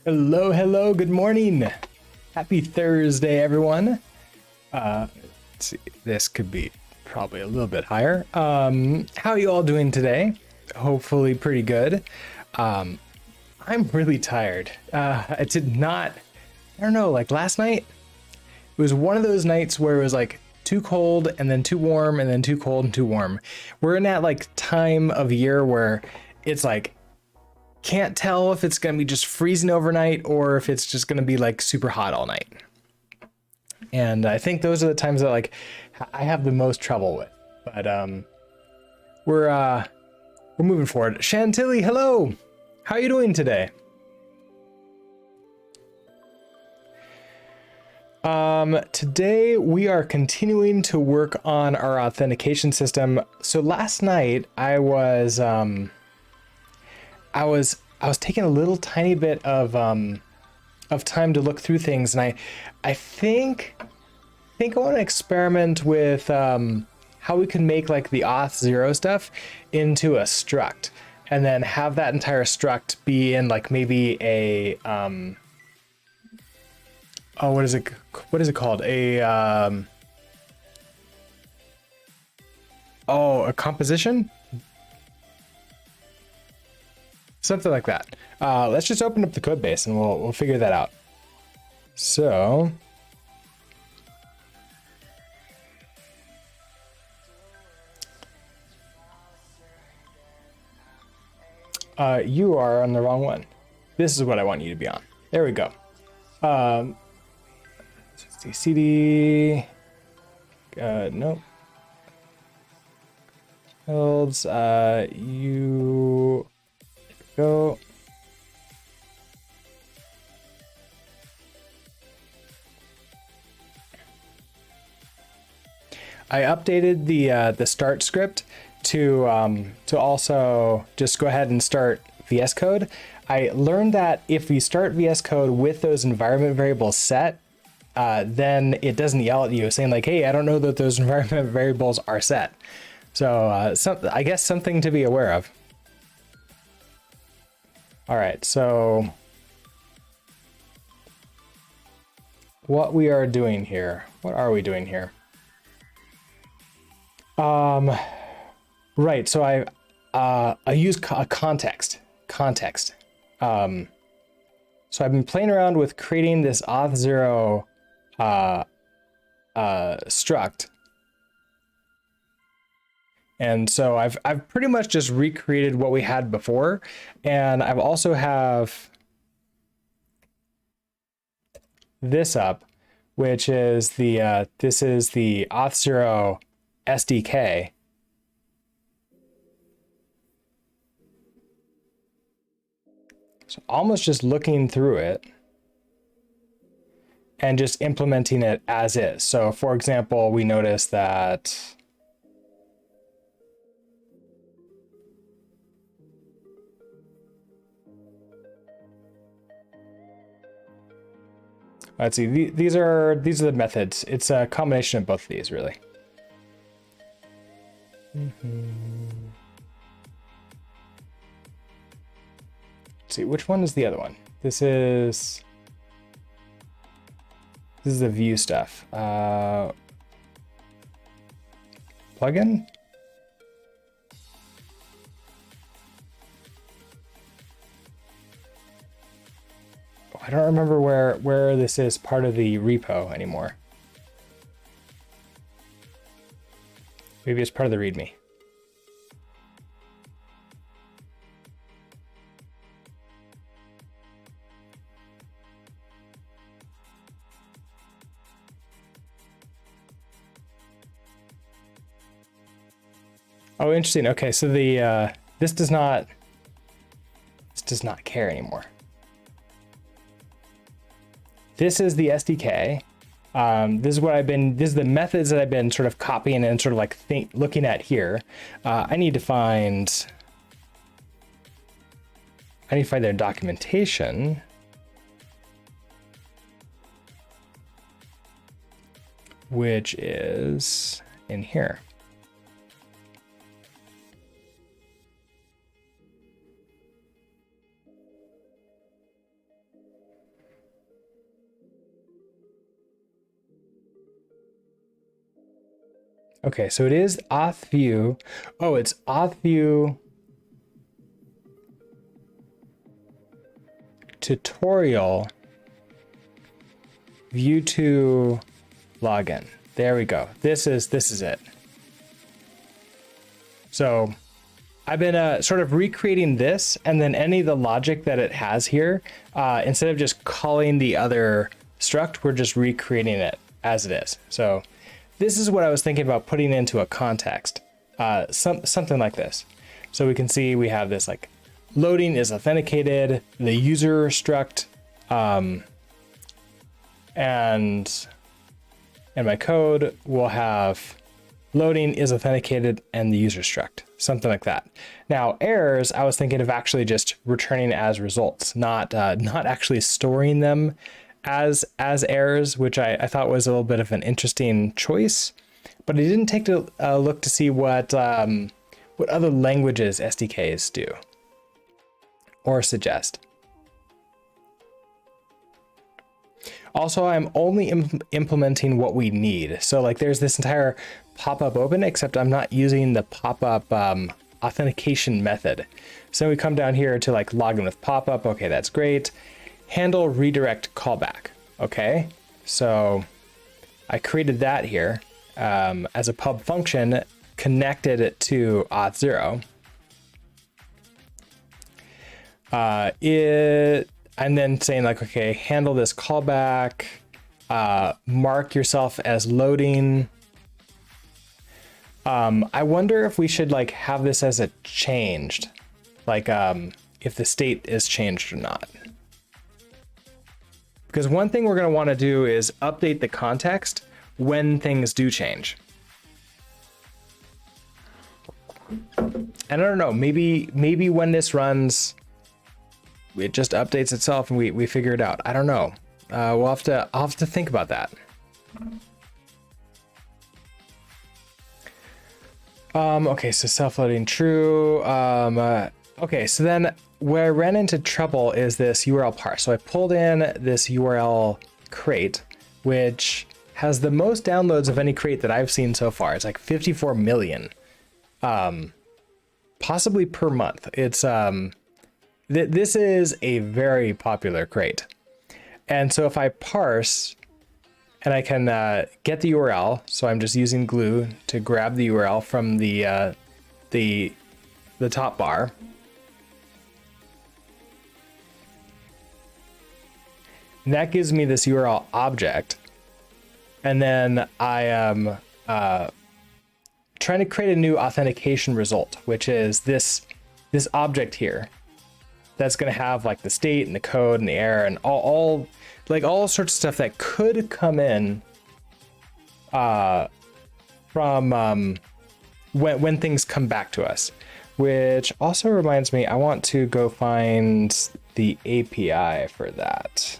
Hello, hello, good morning. Happy Thursday, everyone. Let's see, this could be probably a little bit higher. How are you all doing today? Hopefully pretty good. I'm really tired. I don't know, like last night, it was one of those nights where it was like too cold and then too warm and then too cold and too warm. We're in that like time of year where it's like, can't tell if it's going to be just freezing overnight or if it's just going to be like super hot all night. And I think those are the times that like I have the most trouble with. But we're moving forward. Chantilly, hello. How are you doing today? Today we are continuing to work on our authentication system. So last night I was taking a little tiny bit of time to look through things, and I think I want to experiment with how we can make like the Auth0 stuff into a struct, and then have that entire struct be in like maybe a what is it called? A composition? Something like that. Let's just open up the code base and we'll figure that out. So you are on the wrong one. This is what I want you to be on. There we go. CD. Nope. Builds. You. Go. I updated the start script to also just go ahead and start VS Code. I learned that if we start VS Code with those environment variables set, then it doesn't yell at you saying like, hey, I don't know that those environment variables are set. So I guess something to be aware of. All right, so what we are doing here, what are we doing here? Right, so I use a context. So I've been playing around with creating this Auth0 struct. And so I've pretty much just recreated what we had before, and I've also have this up, which is the this is the Auth0 SDK. So almost just looking through it and just implementing it as is. So for example, we notice that let's see, these are the methods. It's a combination of both of these, really. Let's see, which one is the other one? This is the view stuff. Plugin? I don't remember where this is part of the repo anymore. Maybe it's part of the README. Oh, interesting. Okay, so the this does not care anymore. This is the SDK. This is the methods that I've been sort of copying and sort of like looking at here. I need to find their documentation. Which is in here. Okay, so it is Auth0. Oh, it's Auth0 tutorial view to login. There we go. This is it. So I've been sort of recreating this, and then any of the logic that it has here, instead of just calling the other struct, we're just recreating it as it is. So this is what I was thinking about putting into a context, something like this. So we can see we have this like loading is authenticated, the user struct, and in my code we'll have loading is authenticated and the user struct, something like that. Now errors, I was thinking of actually just returning as results, not actually storing them as errors, which I thought was a little bit of an interesting choice, but I didn't take a look to see what other languages SDKs do or suggest. Also, I'm only implementing what we need. So like there's this entire pop-up open, except I'm not using the pop-up authentication method. So we come down here to like login with pop-up. Okay, that's great. Handle redirect callback. Okay, so I created that here as a pub function, connected it to Auth0. And then saying like, okay, handle this callback, mark yourself as loading. I wonder if we should like have this as a changed, like if the state is changed or not. Because one thing we're going to want to do is update the context when things do change. And I don't know, maybe when this runs, it just updates itself and we figure it out. I don't know. I'll have to think about that. Okay, so self-loading true. Okay, so then where I ran into trouble is this URL parse. So I pulled in this URL crate, which has the most downloads of any crate that I've seen so far. It's like 54 million, possibly per month. It's this is a very popular crate. And so if I parse and I can get the URL, so I'm just using glue to grab the URL from the top bar. And that gives me this URL object. And then I am trying to create a new authentication result, which is this object here. That's going to have like the state and the code and the error and all sorts of stuff that could come in from when things come back to us. Which also reminds me, I want to go find the API for that.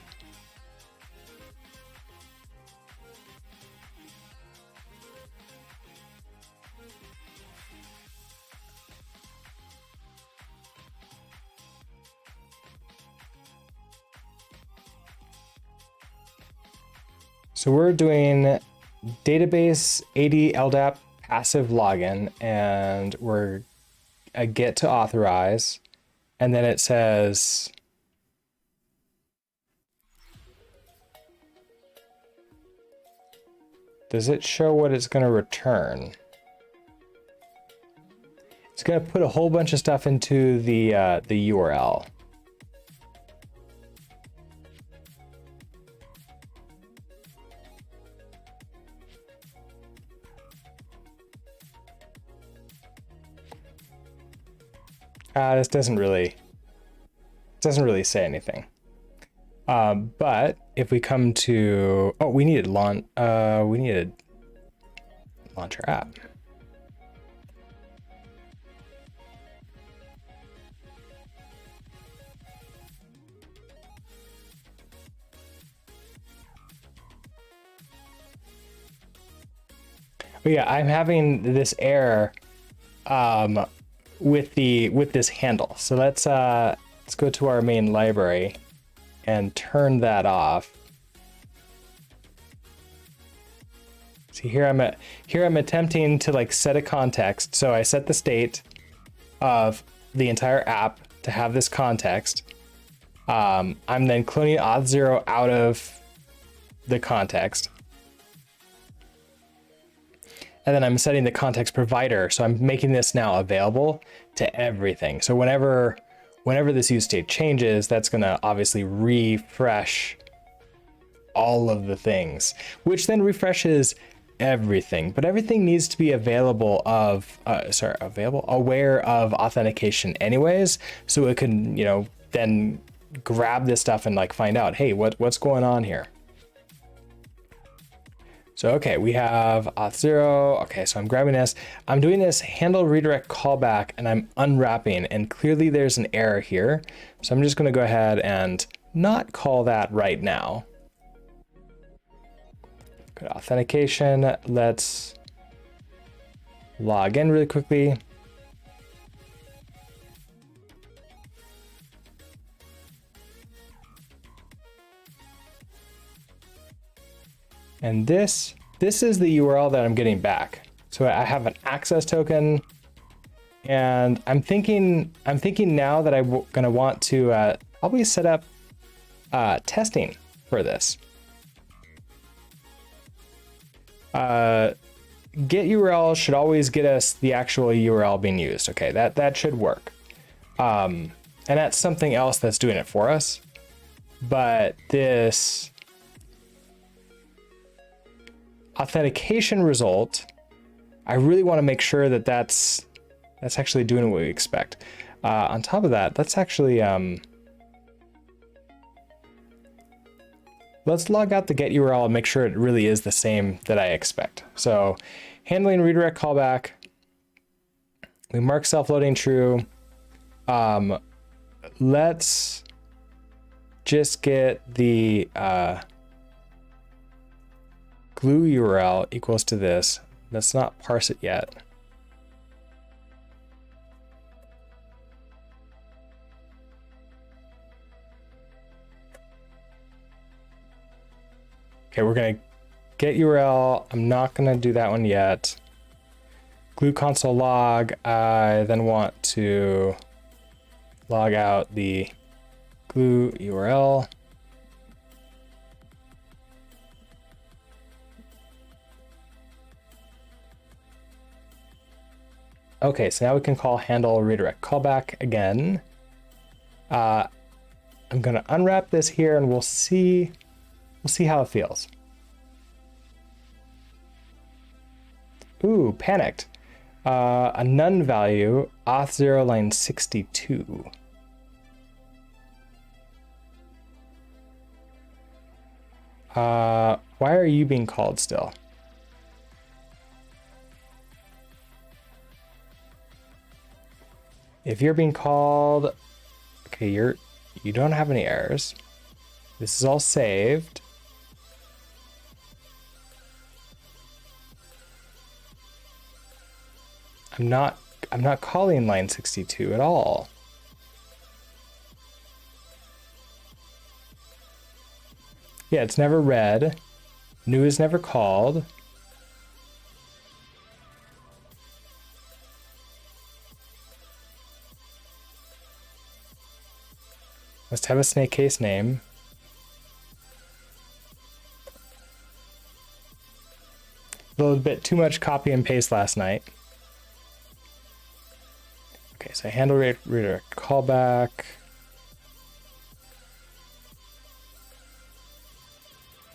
So we're doing database AD LDAP passive login, and we're a get to authorize, and then it says does it show what it's going to return? It's going to put a whole bunch of stuff into the URL. This doesn't really say anything. But if we come to, oh, we needed launch our app. But yeah, I'm having this error with this handle. So let's go to our main library and turn that off. See here I'm attempting to like set a context. So I set the state of the entire app to have this context. I'm then cloning Auth0 out of the context. And then I'm setting the context provider. So I'm making this now available to everything. So whenever this use state changes, that's gonna obviously refresh all of the things, which then refreshes everything. But everything needs to be available of, aware of authentication anyways. So it can, then grab this stuff and like find out, hey, what's going on here? So, okay, we have Auth0. Okay, so I'm grabbing this. I'm doing this handle redirect callback and I'm unwrapping, and clearly there's an error here. So I'm just gonna go ahead and not call that right now. Go to authentication. Let's log in really quickly. And this is the URL that I'm getting back. So I have an access token, and I'm thinking now that I'm gonna want to probably set up testing for this. Get URL should always get us the actual URL being used. Okay, that should work. And that's something else that's doing it for us. But this authentication result, I really want to make sure that that's actually doing what we expect. On top of that, let's actually let's log out the get URL and make sure it really is the same that I expect. So handling redirect callback, we mark self-loading true. Let's just get the glue URL equals to this. Let's not parse it yet. Okay, we're gonna get URL. I'm not gonna do that one yet. Glue console log. I then want to log out the glue URL. Okay, so now we can call handle redirect callback again. I'm gonna unwrap this here and we'll see how it feels. Ooh, panicked. A none value, auth0 line 62. Why are you being called still? If you're being called, okay, you don't have any errors. This is all saved. I'm not calling line 62 at all. Yeah, it's never read. New is never called. Must have a snake case name. A little bit too much copy and paste last night. Okay, so handle redirect callback.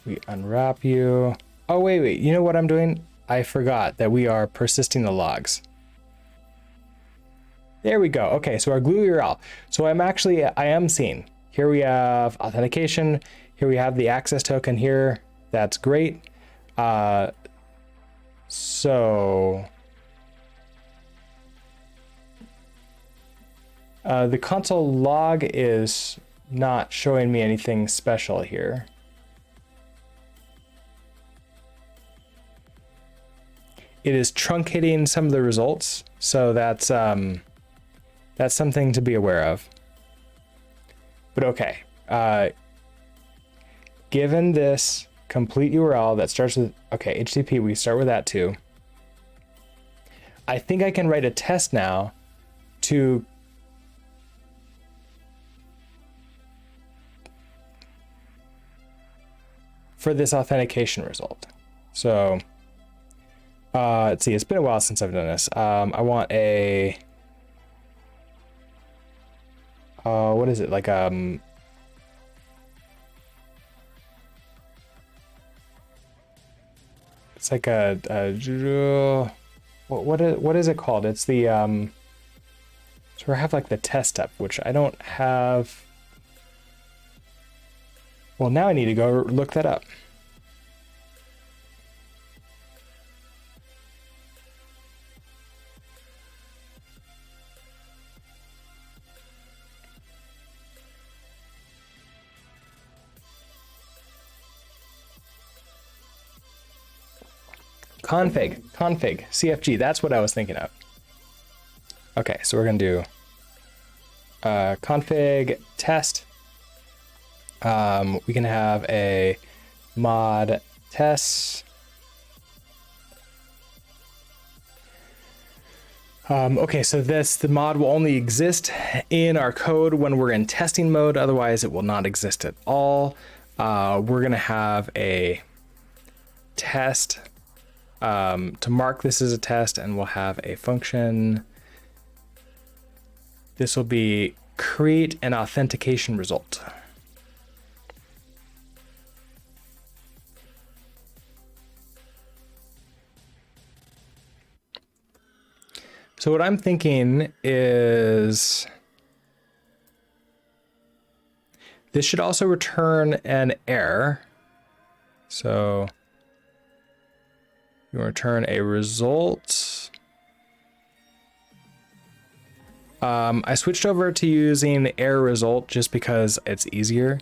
We unwrap you. Oh, wait. You know what I'm doing? I forgot that we are persisting the logs. There we go. Okay, so our glue URL. So I am seeing. Here we have authentication. Here we have the access token here. That's great. So the console log is not showing me anything special here. It is truncating some of the results, so that's something to be aware of. But okay, given this complete URL that starts with, okay, HTTP, we start with that too. I think I can write a test now to for this authentication result. So let's see, it's been a while since I've done this. I want a what is it, like it's like a what is it called? It's the so I have like the test step, which I don't have. Well, now I need to go look that up. Config, CFG, that's what I was thinking of. Okay, so we're gonna do config test. We can have a mod test. Okay, so the mod will only exist in our code when we're in testing mode. Otherwise, it will not exist at all. We're gonna have a test to mark this as a test, and we'll have a function. This will be create an authentication result. So what I'm thinking is this should also return an error. So you return a result. I switched over to using the error result just because it's easier.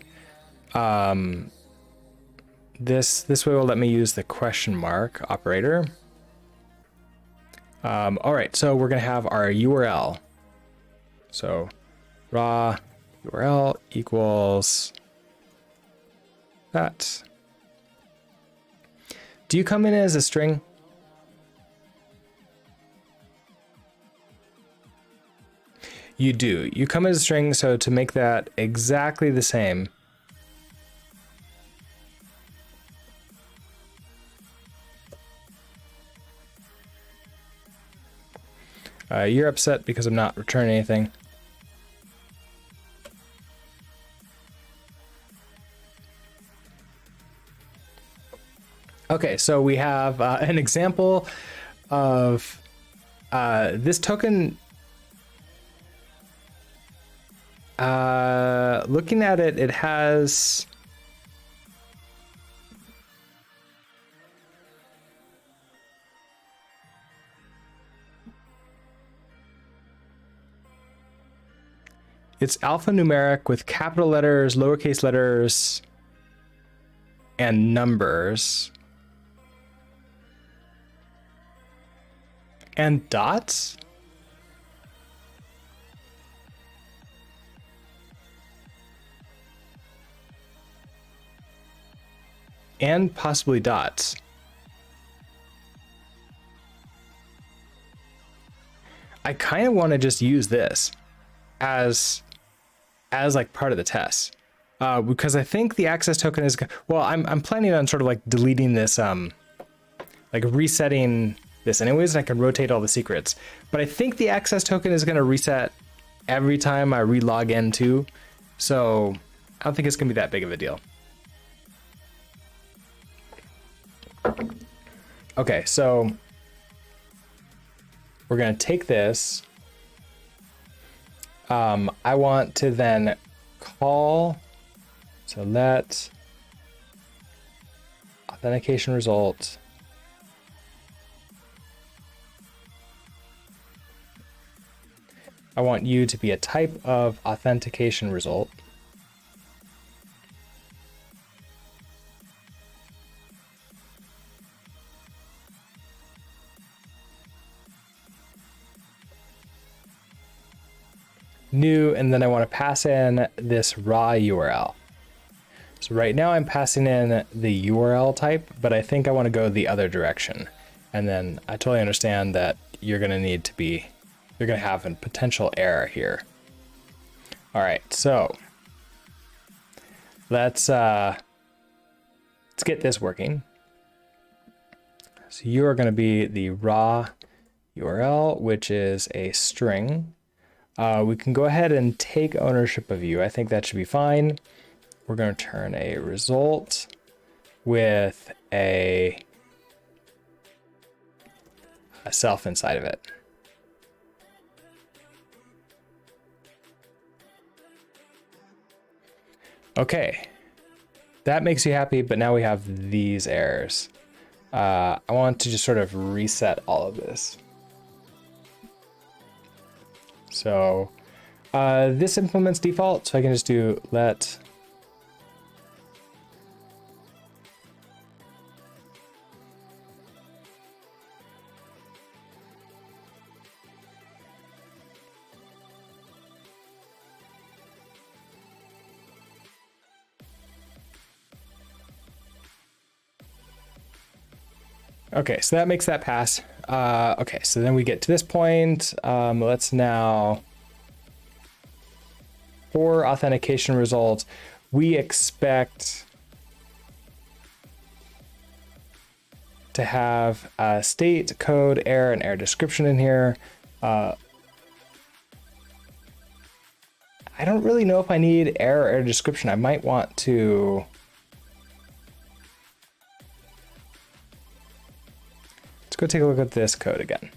This way will let me use the question mark operator. All right, so we're gonna have our URL. So raw URL equals that. Do you come in as a string? You do. You come as a string, so to make that exactly the same, you're upset because I'm not returning anything. Okay, so we have an example of this token. Looking at it, it has it's alphanumeric with capital letters, lowercase letters, and numbers. And dots? And possibly dots. I kind of want to just use this as like part of the test, because I think the access token is, well, I'm planning on sort of like deleting this, like resetting this anyways, and I can rotate all the secrets. But I think the access token is going to reset every time I re-log in too. So I don't think it's going to be that big of a deal. Okay, so we're going to take this. I want to then call, so let authentication result I want you to be a type of authentication result. New, and then I want to pass in this raw URL. So right now I'm passing in the URL type, but I think I want to go the other direction. And then I totally understand that you're going to have a potential error here. All right, so let's get this working. So you are going to be the raw URL, which is a string. We can go ahead and take ownership of you. I think that should be fine. We're going to turn a result with a self inside of it. Okay, that makes you happy, but now we have these errors. I want to just sort of reset all of this. So this implements default, so I can just do let okay, so that makes that pass. Okay, so then we get to this point. Let's now, for authentication results, we expect to have a state, code, error, and error description in here. I don't really know if I need error or error description. I might want to... Let's go take a look at this code again.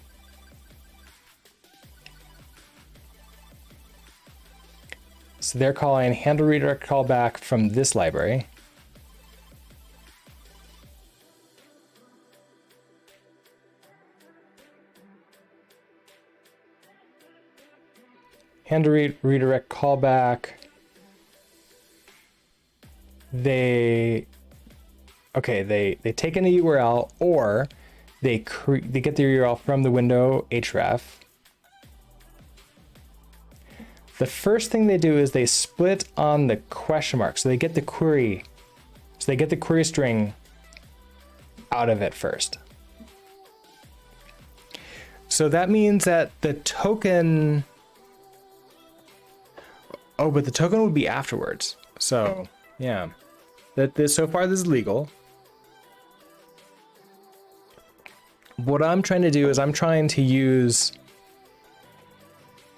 So they're calling handle redirect callback from this library. Handle redirect callback. They take in the URL, or they get the URL from the window href. The first thing they do is they split on the question mark. So they get the query. So they get the query string out of it first. So that means that the token... Oh, but the token would be afterwards. So, yeah. So far this is legal. What I'm trying to do is I'm trying to use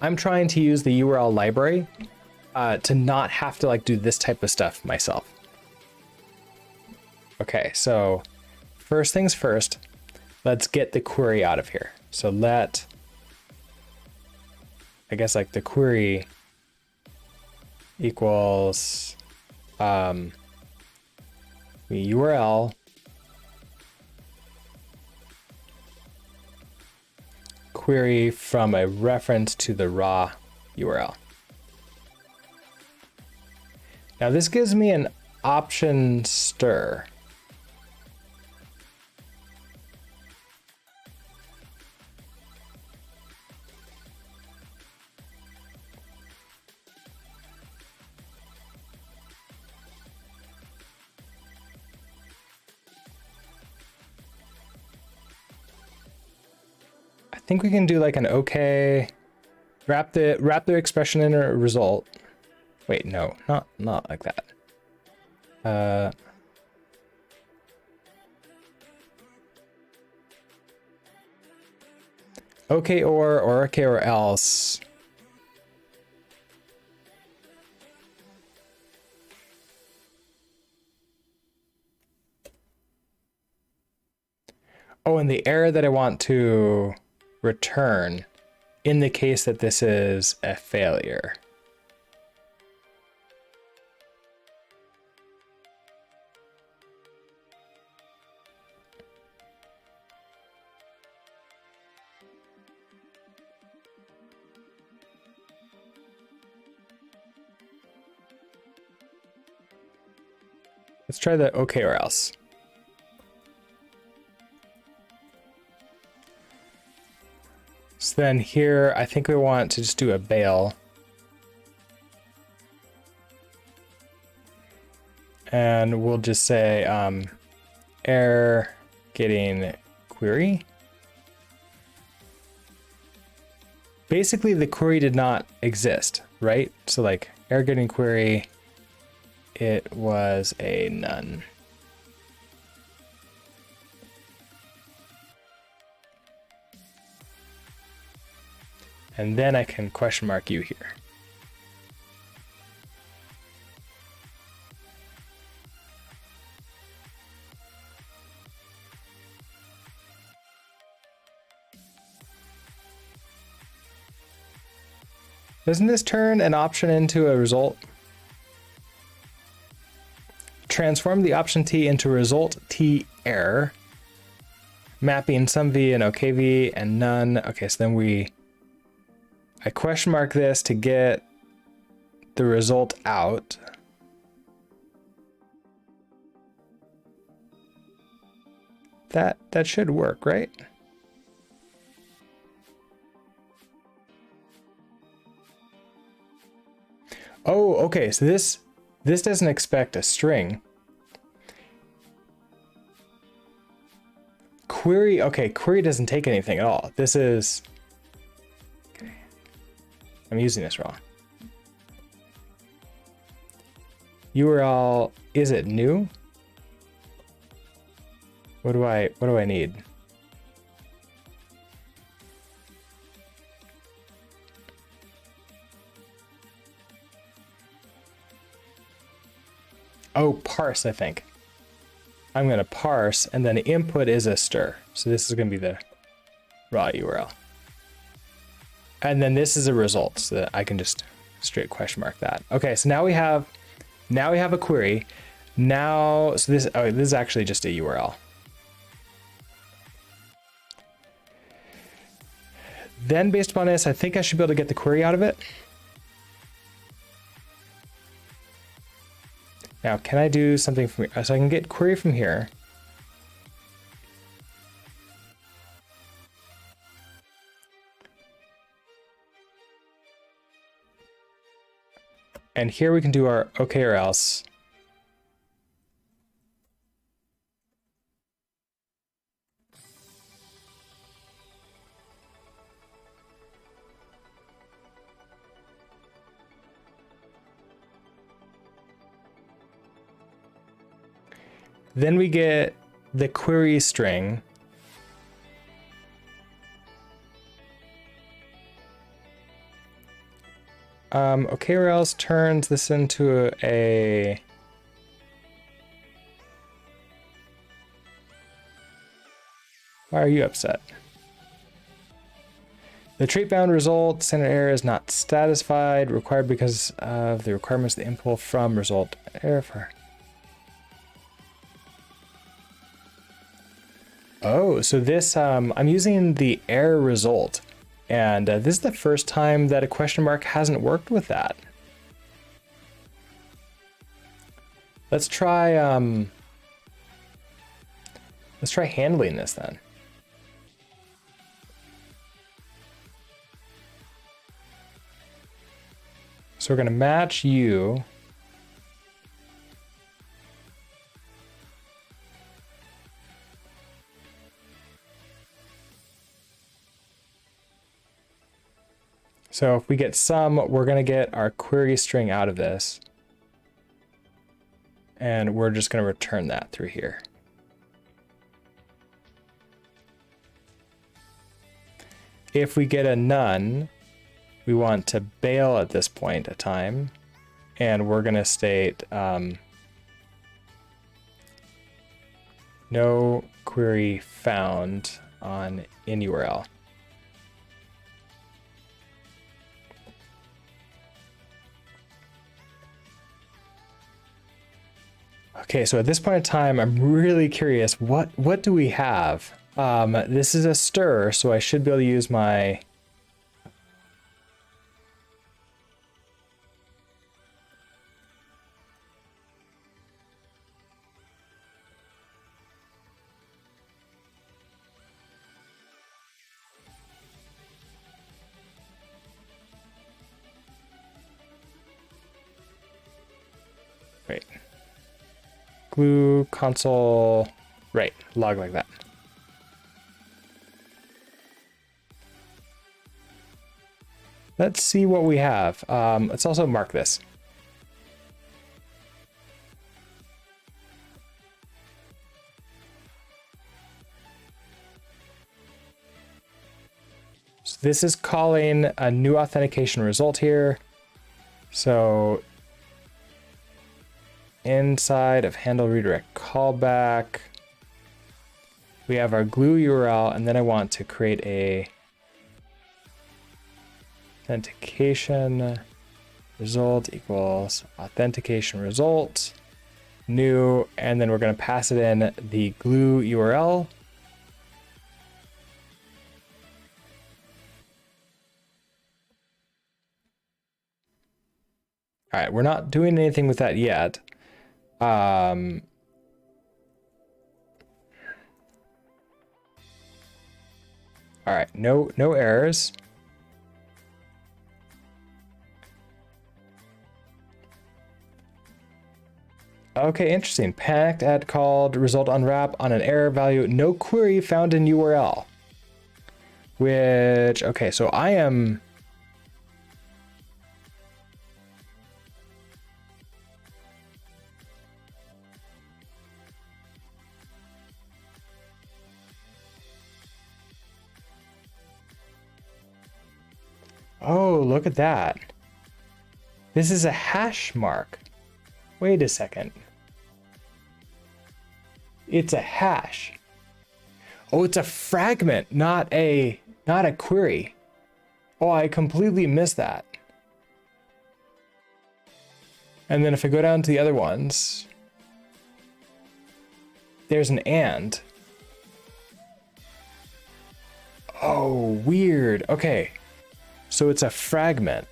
the URL library to not have to like do this type of stuff myself. Okay, so first things first, let's get the query out of here. So I guess like the query equals the URL query from a reference to the raw URL. Now this gives me an option stir. I think we can do like an okay, wrap the expression in a result. Wait, no, not like that. Okay or okay or else. Oh, and the error that I want to return in the case that this is a failure. Let's try the okay or else. So then here, I think we want to just do a bail. And we'll just say error getting query. Basically, the query did not exist, right? So like error getting query, it was a none. And then I can question mark you here. Doesn't this turn an option into a result? Transform the option T into result T error, mapping some V and OKV and none. Okay, so then I question mark this to get the result out. That should work, right? Oh, okay, so this doesn't expect a string. Query, okay, query doesn't take anything at all. This is, okay, I'm using this wrong. URL, is it new? What do I need? Oh, parse, I think. I'm going to parse, and then input is a stir. So this is going to be the raw URL. And then this is a result, so that I can just straight question mark that. Okay, so now we have a query. Now, so this is actually just a URL. Then based upon this, I think I should be able to get the query out of it. Now, can I do something from here? So I can get query from here. And here we can do our okay or else. Then we get the query string. Okay or else turns this into a why are you upset? The trait bound result standard error is not satisfied, required because of the requirements of the input from result error for. Oh, so this, I'm using the error result, and this is the first time that a question mark hasn't worked with that. Let's try handling this then. So we're going to match you. So if we get some, we're going to get our query string out of this. And we're just going to return that through here. If we get a none, we want to bail at this point a time. And we're going to state no query found on in URL. Okay, so at this point in time, I'm really curious, what do we have? This is a stir, so I should be able to use my... Wait. glue console, right, log like that. Let's see what we have. Let's also mark this. So this is calling a new authentication result here. So inside of handle redirect callback, we have our glue URL, and then I want to create a authentication result equals authentication result new, and then we're going to pass it in the glue URL. All right, we're not doing anything with that yet. All right, no errors. Okay, interesting. Panicked at called result unwrap on an error value. No query found in URL. Which, okay, so I am... Oh, look at that. This is a hash mark. Wait a second. It's a hash. Oh, it's a fragment, not a query. Oh, I completely missed that. And then if I go down to the other ones, there's an and. Oh, weird. Okay. So it's a fragment.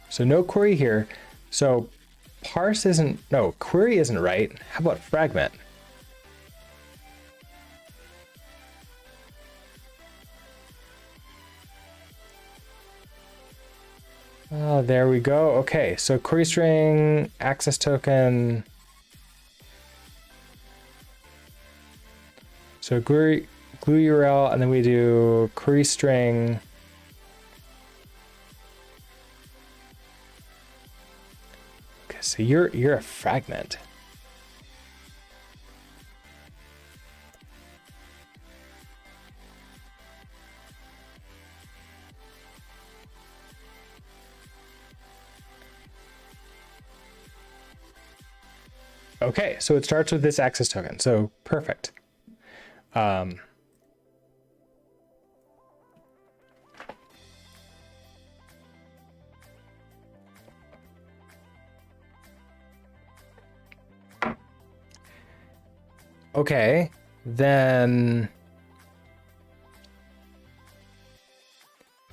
So no query here. So parse isn't, no, query isn't right. How about fragment? Oh, there we go. Okay, so query string, access token. So glue URL, and then we do query string. Okay, so you're a fragment. Okay, so it starts with this access token. So perfect. Okay, then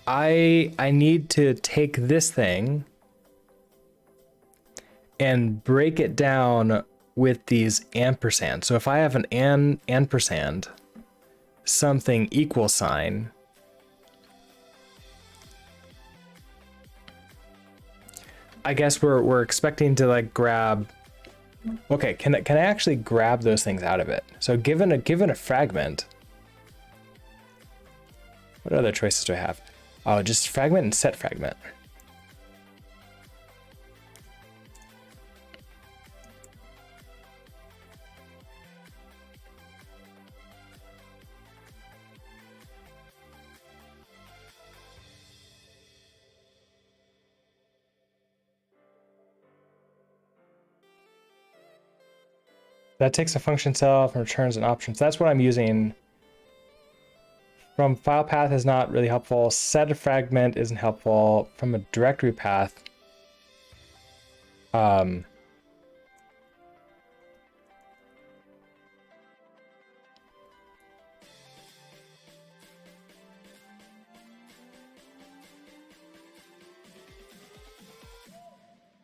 I need to take this thing and break it down with these ampersand. So if I have an ampersand, something equal sign, I guess we're expecting to like grab. Okay, can I actually grab those things out of it? So given a fragment, what other choices do I have? Oh, just fragment and set fragment. That takes a function self and returns an option. So that's what I'm using. From file path is not really helpful. Set a fragment isn't helpful. From a directory path,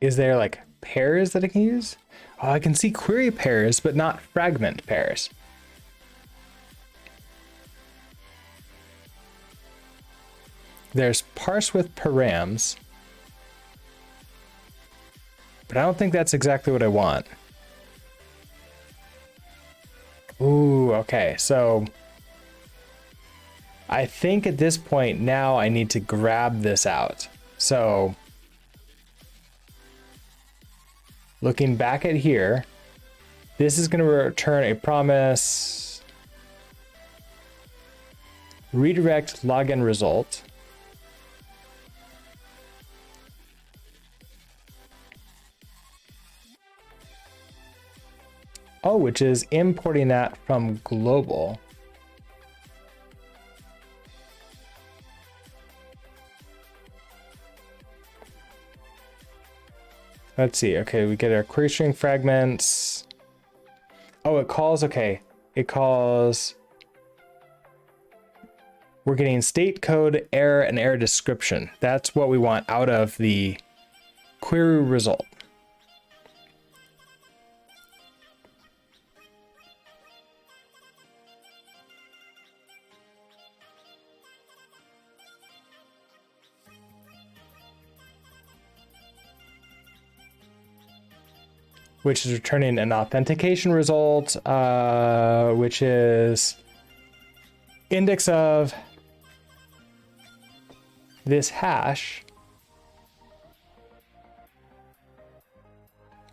is there like pairs that I can use? Oh, I can see query pairs, but not fragment pairs. There's parse with params. But I don't think that's exactly what I want. Ooh, okay. So I think at this point now I need to grab this out. So looking back at here, this is going to return a promise. Redirect login result. Oh, which is importing that from global. Let's see. Okay, we get our query string fragments. Oh, it calls. Okay, it calls. We're getting state code, error, and error description. That's what we want out of the query result. Which is returning an authentication result, which is index of this hash.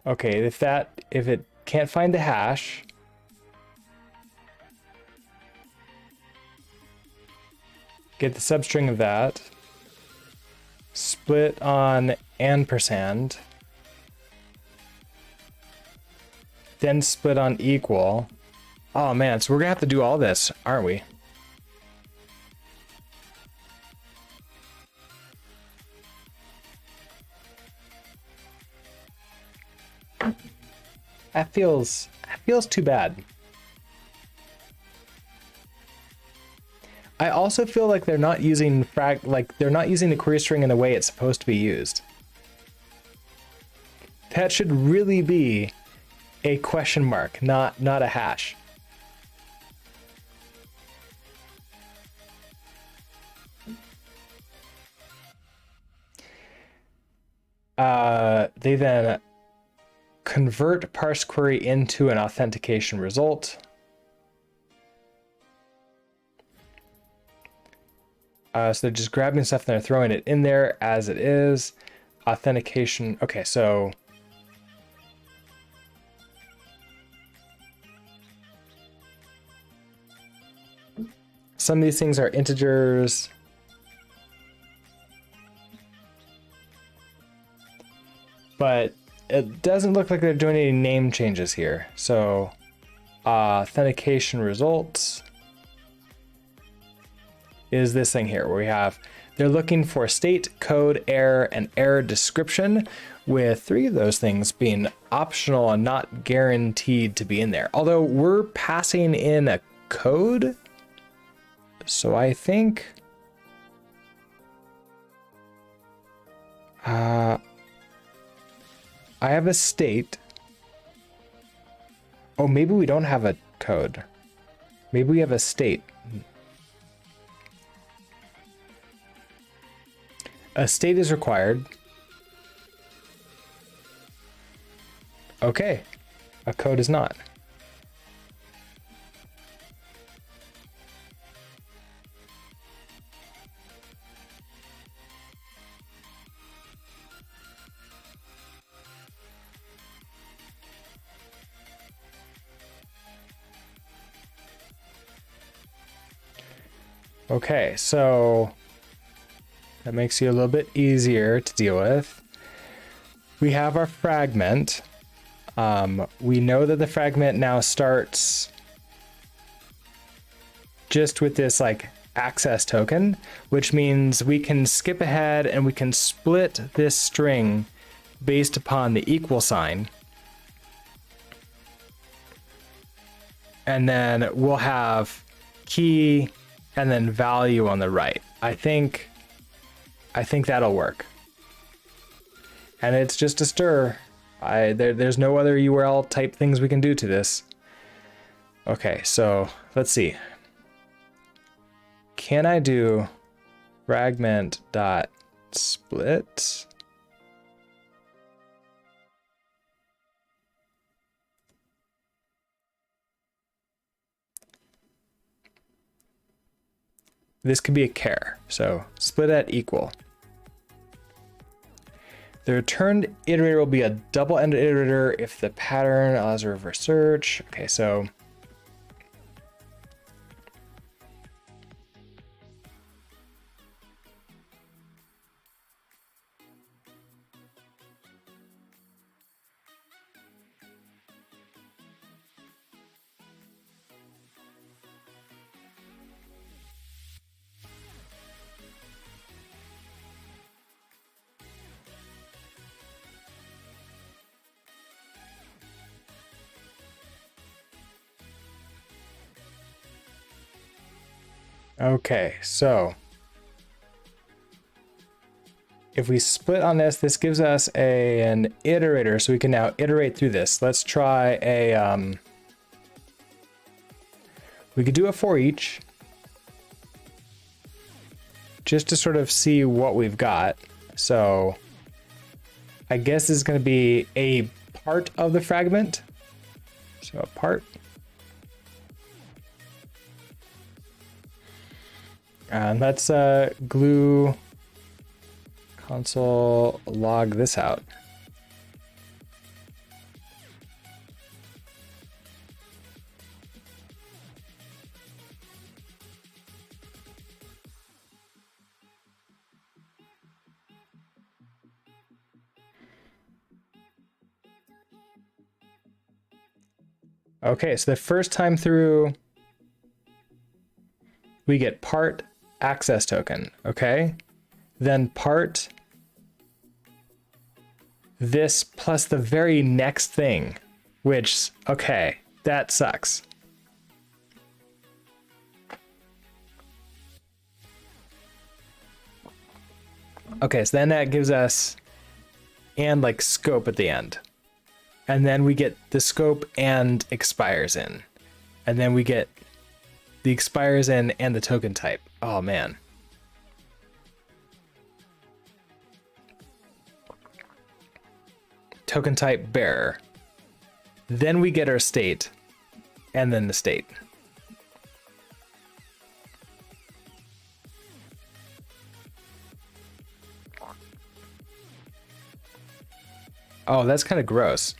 Okay, if it can't find the hash, get the substring of that, split on ampersand, then split on equal. Oh man, so we're gonna have to do all this, aren't we? That feels too bad. I also feel like they're not using they're not using the query string in the way it's supposed to be used. That should really be a question mark, not a hash. They then convert parse query into an authentication result. So they're just grabbing stuff and they're throwing it in there as it is. Authentication. Okay, so some of these things are integers. But it doesn't look like they're doing any name changes here. So authentication results is this thing here where we have, they're looking for state, code, error, and error description, with 3 of those things being optional and not guaranteed to be in there. Although we're passing in a code. So I think I have a state. Oh, maybe we don't have a code. Maybe we have a state. A state is required. Okay. A code is not. Okay, so that makes you a little bit easier to deal with. We have our fragment. We know that the fragment now starts just with this like access token, which means we can skip ahead and we can split this string based upon the equal sign. And then we'll have key and then value on the right. I think that'll work. And it's just a stir. There's no other URL type things we can do to this. Okay, so let's see. Can I do fragment dot split? this could be a char. So split at equal. The returned iterator will be a double-ended iterator if the pattern allows a reverse search. Okay, so okay, so if we split on this, this gives us an iterator, so we can now iterate through this. Let's try a, we could do a for each, just to sort of see what we've got. So I guess this is going to be a part of the fragment. So a part. And let's glue console log this out. Okay, so the first time through, we get part access token, okay? Then part this plus the very next thing, which, okay, that sucks. Okay, so then that gives us and like scope at the end. And then we get the scope and expires in. And then we get the expires in and the token type. Oh man. Token type bearer. Then we get our state and then the state. Oh, that's kind of gross.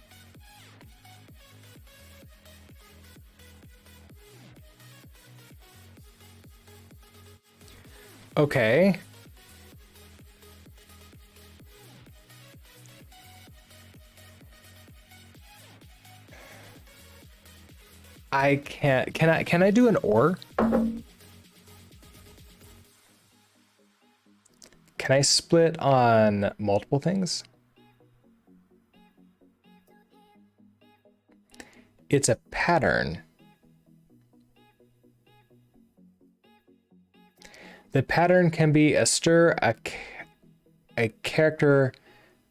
Okay. I can't, can I do an or? Can I split on multiple things? It's a pattern. The pattern can be a stir, a character,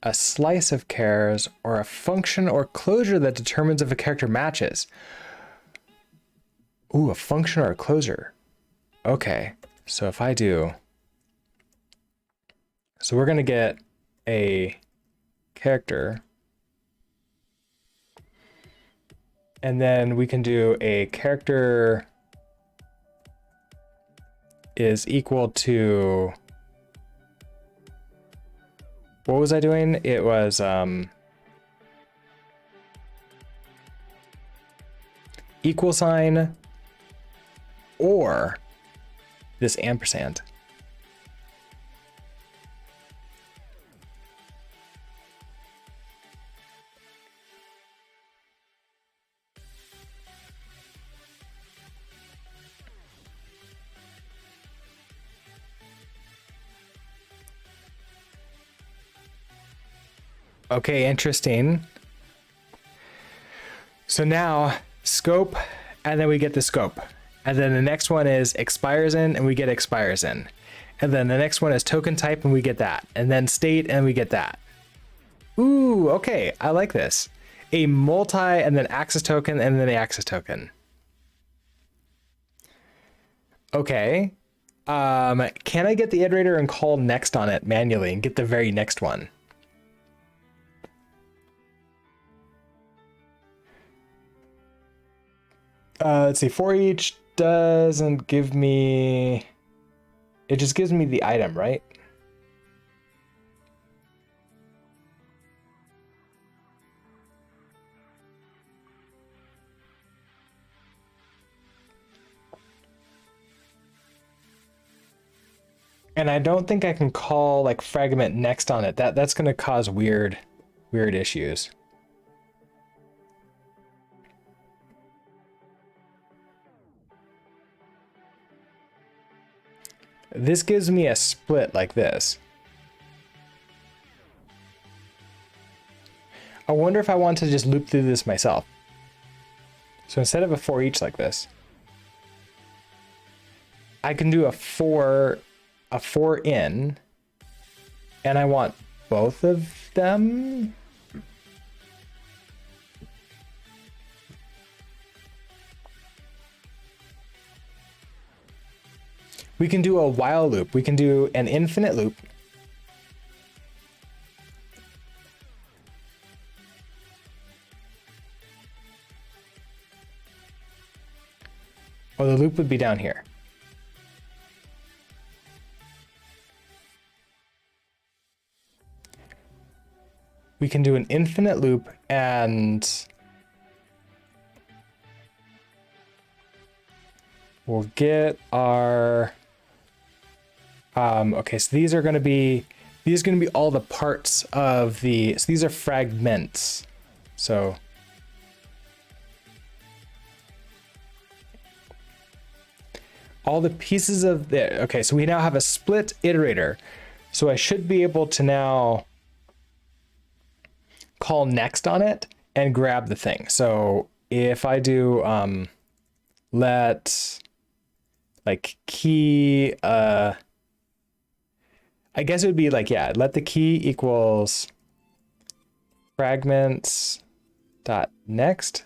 a slice of chars, or a function or closure that determines if a character matches. Ooh, a function or a closure. Okay, so if I do, so we're gonna get a character, and then we can do a character is equal to, what was I doing? It was equal sign or this ampersand. Okay, interesting. So now scope, and then we get the scope. And then the next one is expires in, and we get expires in. And then the next one is token type, and we get that. And then state, and we get that. Ooh, okay, I like this. A multi, and then access token, and then the access token. Okay. Can I get the iterator and call next on it manually and get the very next one? Let's see, for each doesn't give me, It just gives me the item, right? And I don't think I can call like fragment next on it. That's going to cause weird issues. This gives me a split like this. I wonder if I want to just loop through this myself. So instead of a for each like this, I can do a for in, and I want both of them. We can do a while loop. We can do an infinite loop. Or the loop would be down here. We can do an infinite loop and we'll get our okay, so these are going to be all the parts of the, so these are fragments. So all the pieces of the, okay, so we now have a split iterator. So I should be able to now call next on it and grab the thing. So if I do let like key, I guess it would be like, yeah, let the key equals fragments dot next.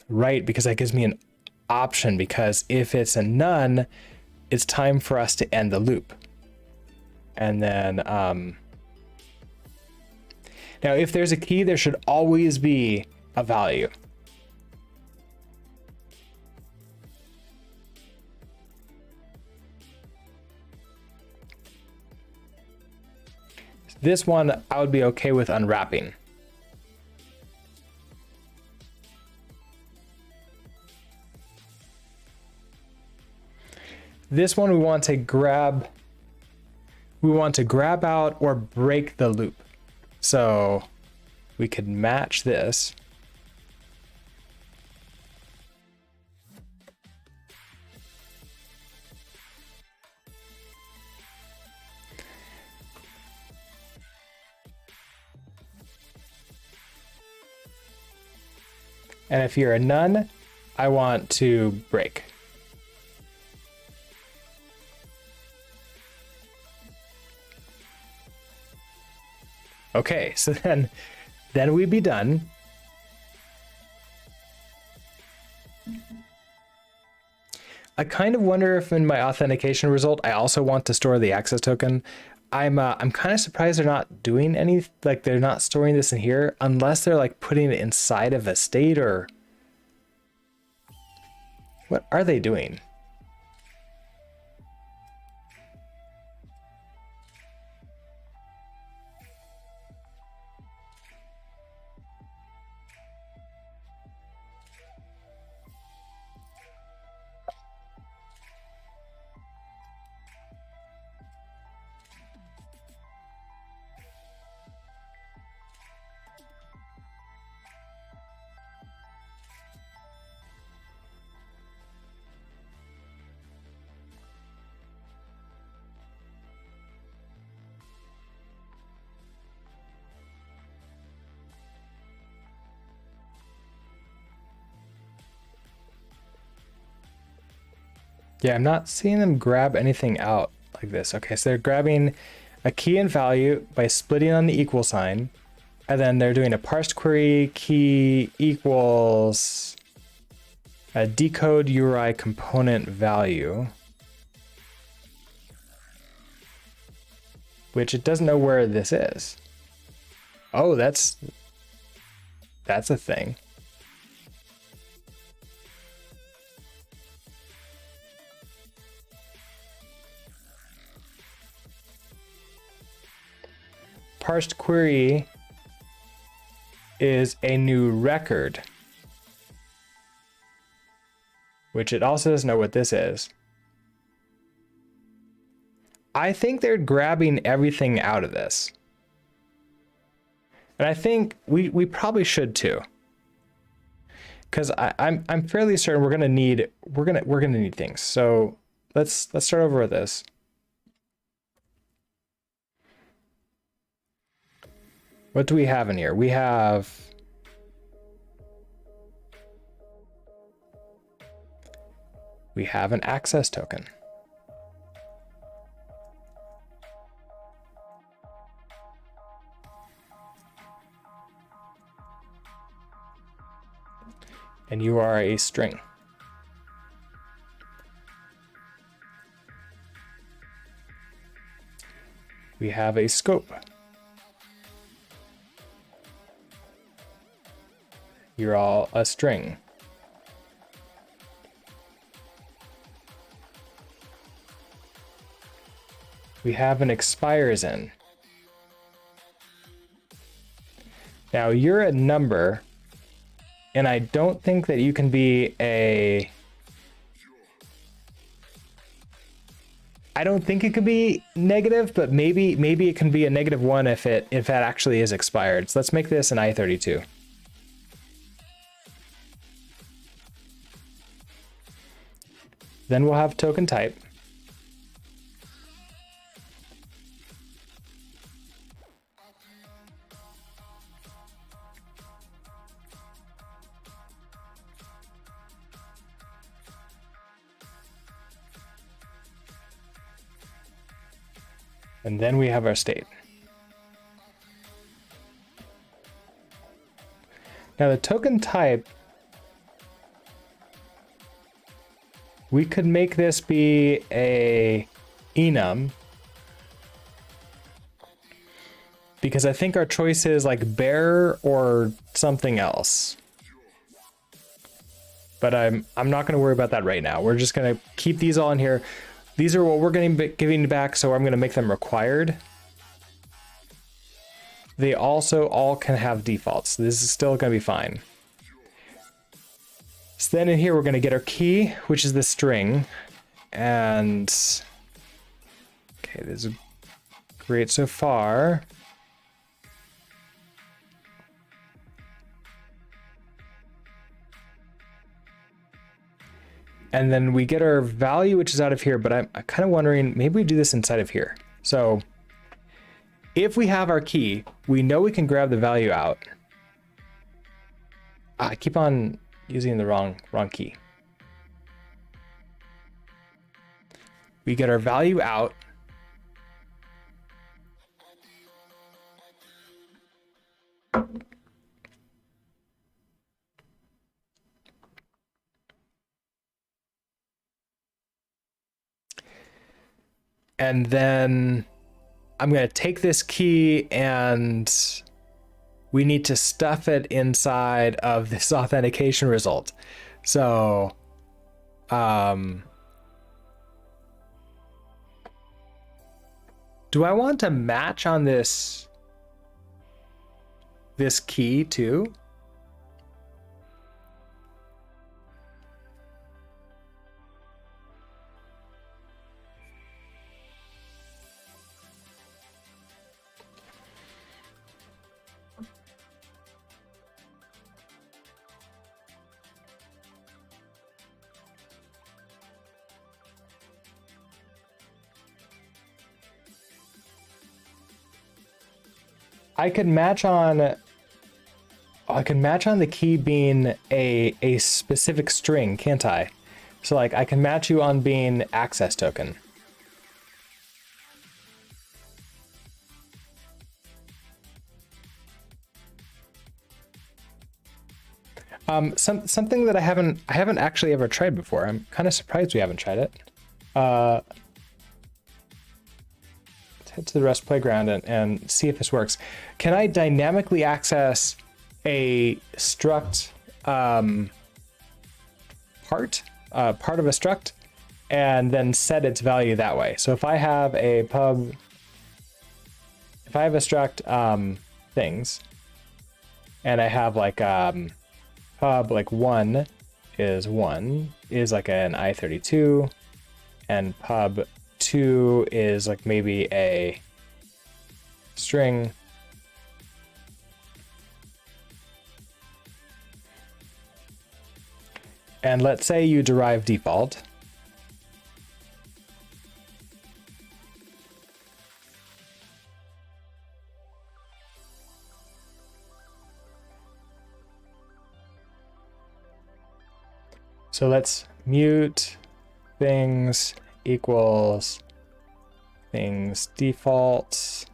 Right, because that gives me an option, because if it's a none, it's time for us to end the loop. And then now if there's a key, there should always be a value. This one I would be okay with unwrapping. This one we want to grab out or break the loop. So we could match this. And if you're a none, I want to break. Okay, so then we'd be done. I kind of wonder if in my authentication result, I also want to store the access token. I'm kind of surprised they're not doing any, like they're not storing this in here unless they're like putting it inside of a state, or what are they doing? Yeah, I'm not seeing them grab anything out like this. Okay, so they're grabbing a key and value by splitting on the equal sign, and then they're doing a parsed query key equals a decode URI component value, which it doesn't know where this is. Oh, that's a thing. parsed query is a new record, which it also doesn't know what this is. I think they're grabbing everything out of this. And I think we probably should too. Because I'm fairly certain we're gonna need things. So let's start over with this. What do we have in here? We have an access token. And you are a string. We have a scope. You're all a string. We have an expires in. Now you're a number, and I don't think that you can be a... I don't think it could be negative, but maybe it can be a -1 if it actually is expired. So let's make this an I32. Then we'll have token type. And then we have our state. Now the token type, we could make this be a enum, because I think our choice is like bearer or something else. But I'm not going to worry about that right now. We're just going to keep these all in here. These are what we're going to be giving back, so I'm going to make them required. They also all can have defaults. So this is still going to be fine. So then in here, we're going to get our key, which is the string. And okay, this is great so far. And then we get our value, which is out of here, but I'm kind of wondering, maybe we do this inside of here. So if we have our key, we know we can grab the value out. I keep on using the wrong key. We get our value out. And then I'm going to take this key and we need to stuff it inside of this authentication result. So, do I want to match on this key too? I could match on the key being a specific string, can't I? So like I can match you on being access token. Something that I haven't actually ever tried before. I'm kind of surprised we haven't tried it. Let's head to the Rust playground and see if this works. Can I dynamically access a struct part of a struct and then set its value that way? So if I have a pub if I have a struct things, and I have like pub like 1 is like an i32, and pub 2 is like maybe a string. And let's say you derive default. So let's mute things equals things defaults.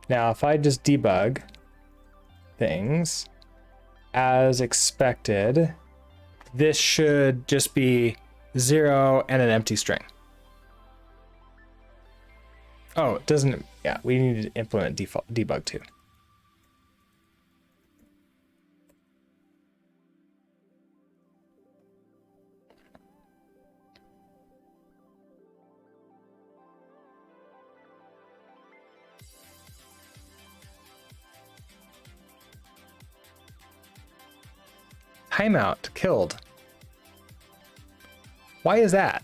Now, if I just debug things, as expected, this should just be 0 and an empty string. Oh, it doesn't, yeah, we need to implement default debug too. Timeout killed. Why is that?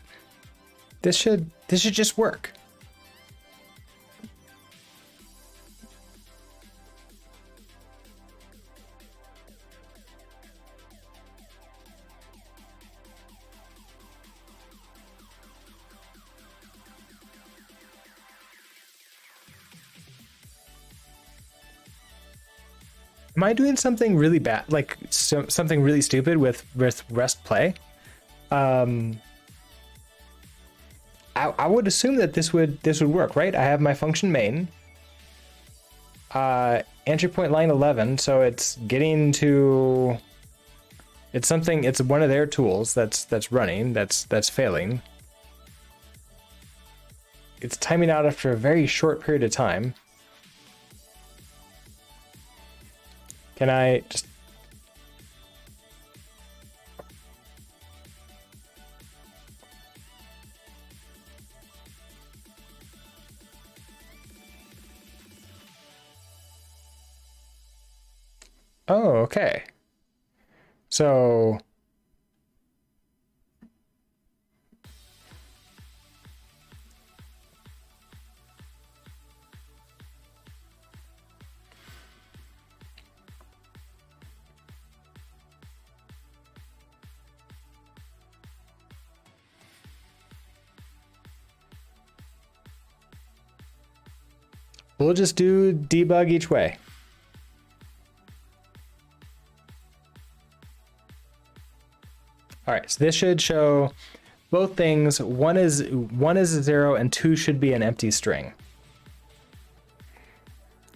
This should just work. Am I doing something really bad, like something really stupid with REST play? I would assume that this would work, right? I have my function main, entry point line 11, so it's getting to, it's one of their tools that's running, that's failing. It's timing out after a very short period of time. Can I just... Oh, okay. So... We'll just do debug each way. All right, so this should show both things. One is a 0 and 2 should be an empty string.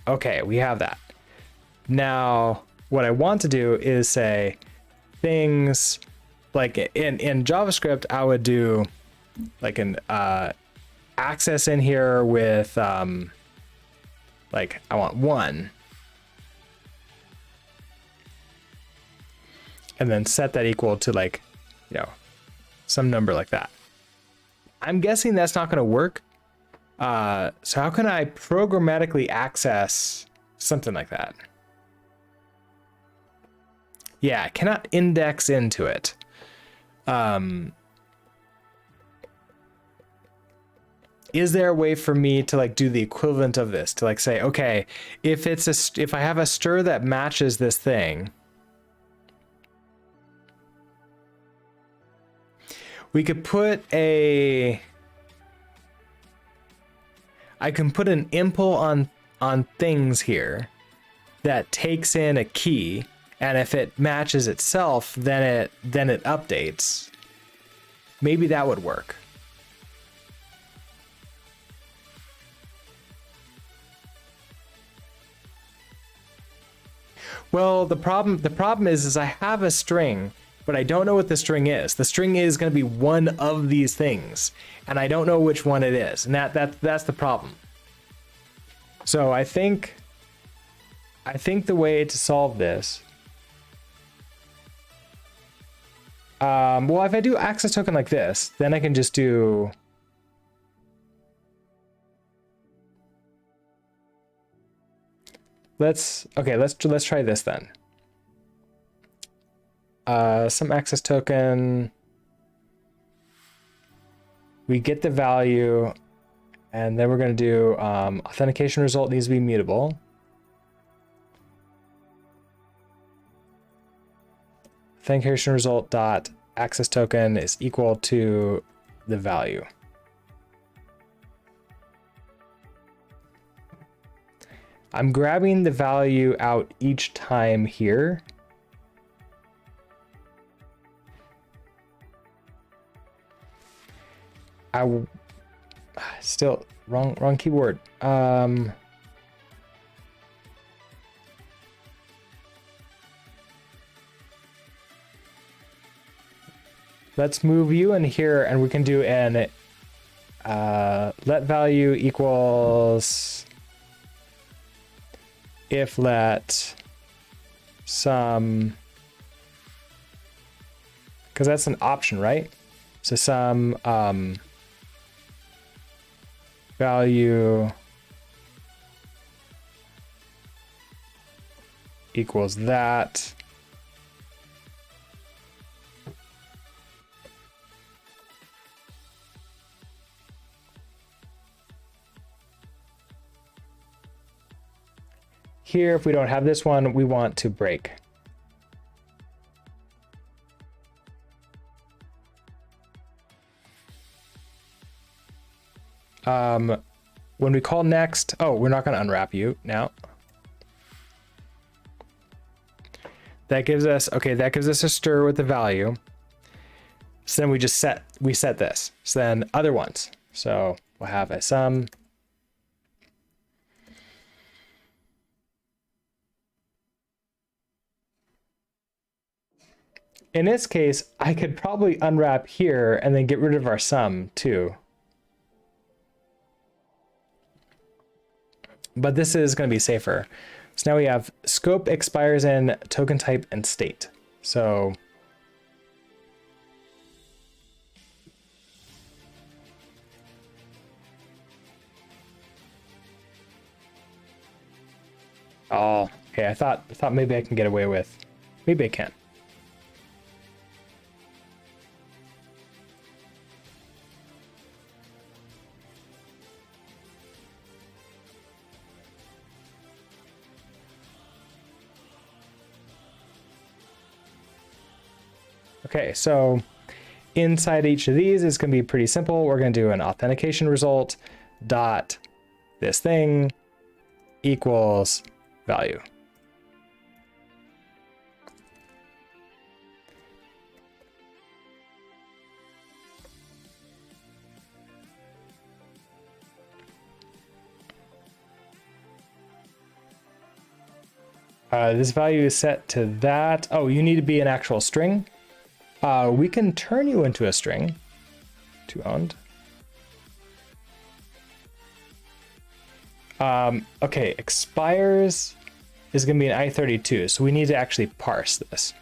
Okay, we have that. Now, what I want to do is say things like in JavaScript, I would do like an access in here with like I want 1, and then set that equal to like, you know, some number like that. I'm guessing that's not going to work. So how can I programmatically access something like that? Yeah, I cannot index into it. Is there a way for me to like do the equivalent of this, to like say, okay, if I have a str that matches this thing, we could put I can put an impl on things here that takes in a key, and if it matches itself, then it updates. Maybe that would work. Well, the problem is I have a string, but I don't know what the string is. The string is going to be one of these things, and I don't know which one it is, and that's the problem. So I think the way to solve this, well, if I do access token like this, then I can just do let's try this then. Some access token. We get the value, and then we're going to do authentication result needs to be mutable. Authentication result dot access token is equal to the value. I'm grabbing the value out each time here. Still wrong keyboard. Let's move you in here, and we can do an let value equals if let some, because that's an option, right? So some value equals that. Here, if we don't have this one, we want to break. When we call next, oh, we're not going to unwrap you now. That gives us, okay, that gives us a stir with the value. So then we just set this. So then other ones. So we'll have a sum. In this case, I could probably unwrap here and then get rid of our sum too. But this is going to be safer. So now we have scope expires in token type and state. So oh, okay. I thought maybe I can get away with. Maybe I can. Okay, so inside each of these is going to be pretty simple. We're going to do an authentication result dot this thing equals value. This value is set to that. Oh, you need to be an actual string. We can turn you into a string to owned. Okay, expires is going to be an I32, so we need to actually parse this.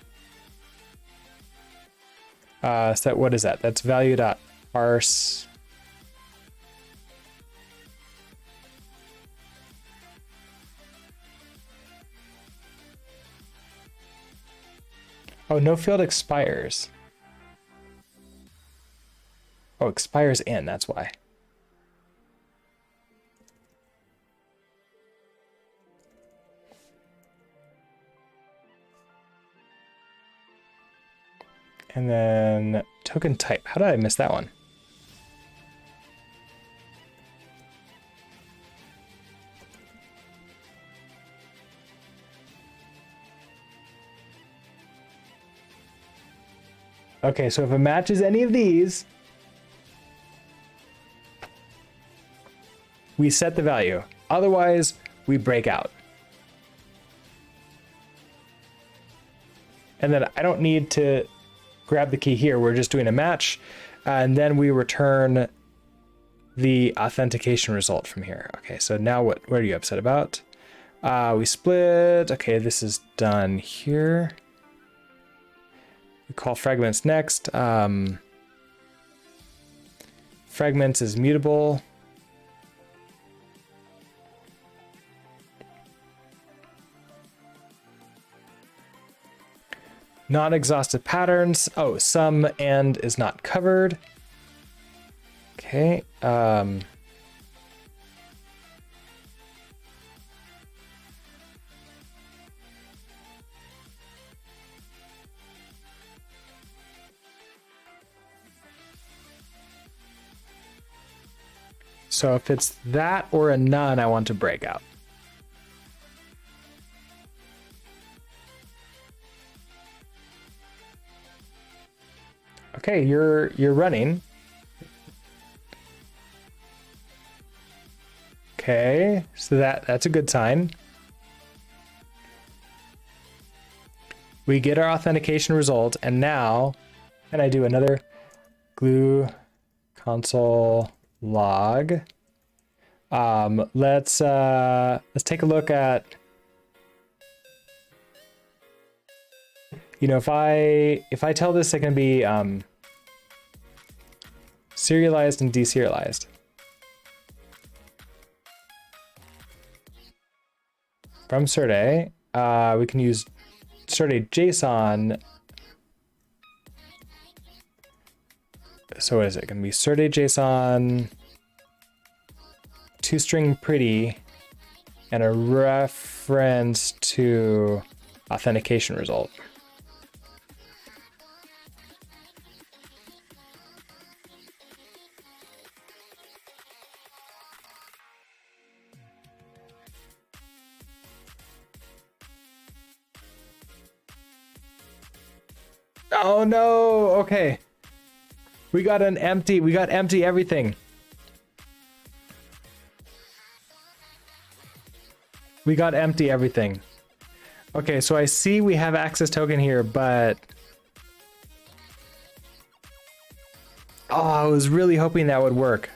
So what is that? That's value.parse. Oh, no field expires. Oh, expires in, that's why. And then token type. How did I miss that one? Okay, so if it matches any of these, we set the value. Otherwise, we break out. And then I don't need to grab the key here. We're just doing a match. And then we return the authentication result from here. Okay, so now what are you upset about? We split. Okay, this is done here. We call fragments next. Fragments is mutable. Non-exhaustive patterns. Oh, some and is not covered. Okay. So if it's that or a none, I want to break out. Okay, you're running. Okay, so that's a good sign. We get our authentication result, and now can I do another glue console log? Let's take a look at, you know, if I tell this it can be serialized and deserialized. From Certe, we can use Certe JSON. So what is it? Going to be Certe JSON, toString pretty, and a reference to authentication result. Oh no, okay. We got empty everything. We got empty everything. Okay, so I see we have access token here, but oh, I was really hoping that would work.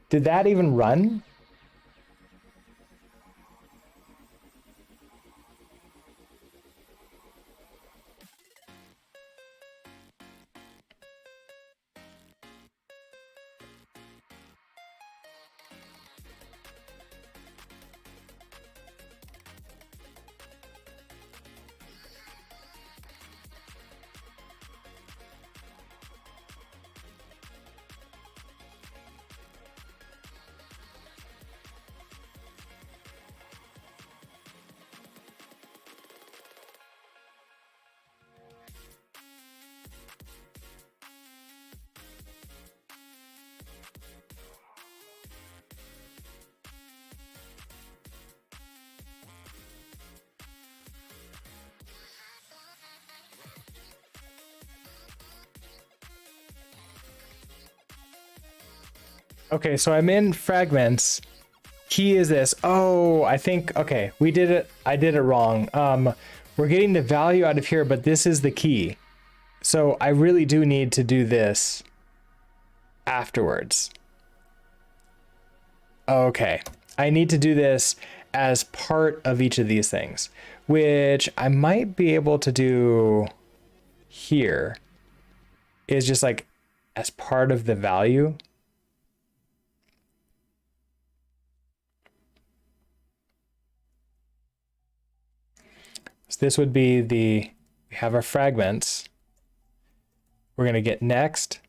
Did that even run? Okay, so I'm in fragments. Key is this. Oh, I think, okay, we did it. I did it wrong. We're getting the value out of here, but this is the key. So I really do need to do this afterwards. Okay, I need to do this as part of each of these things, which I might be able to do here, is just like as part of the value. So this would be we have our fragments. We're going to get next.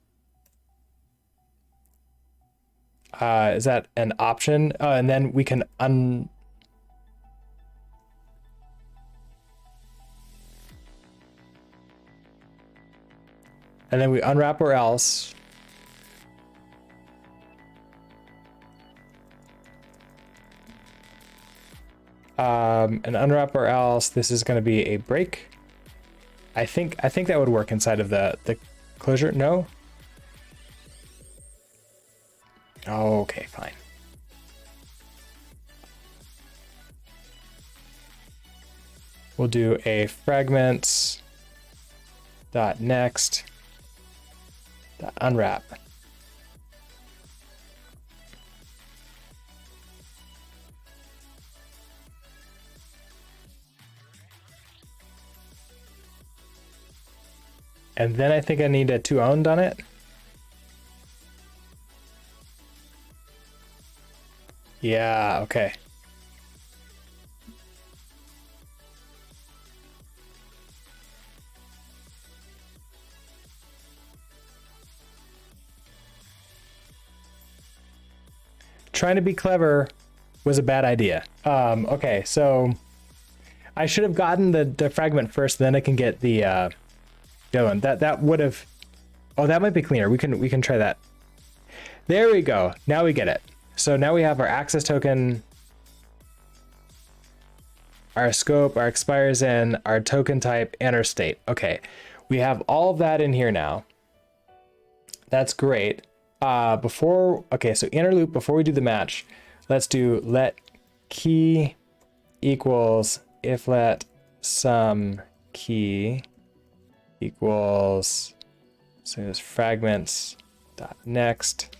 Is that an option? And then we can and then we unwrap or else. An unwrap or else, this is going to be a break. I think that would work inside of the closure. No? Oh, okay, fine. We'll do a fragments dot next dot unwrap. And then I think I need a toOwned on it. Yeah, okay. Trying to be clever was a bad idea. Okay, so I should have gotten the fragment first, then I can get the other one. That would have. Oh, that might be cleaner. We can try that. There we go. Now we get it. So now we have our access token, our scope, our expires in, our token type, and our state. Okay, we have all of that in here now. That's great. Okay, so inner loop, before we do the match, let's do let key equals if let sum key equals, so it's fragments dot next.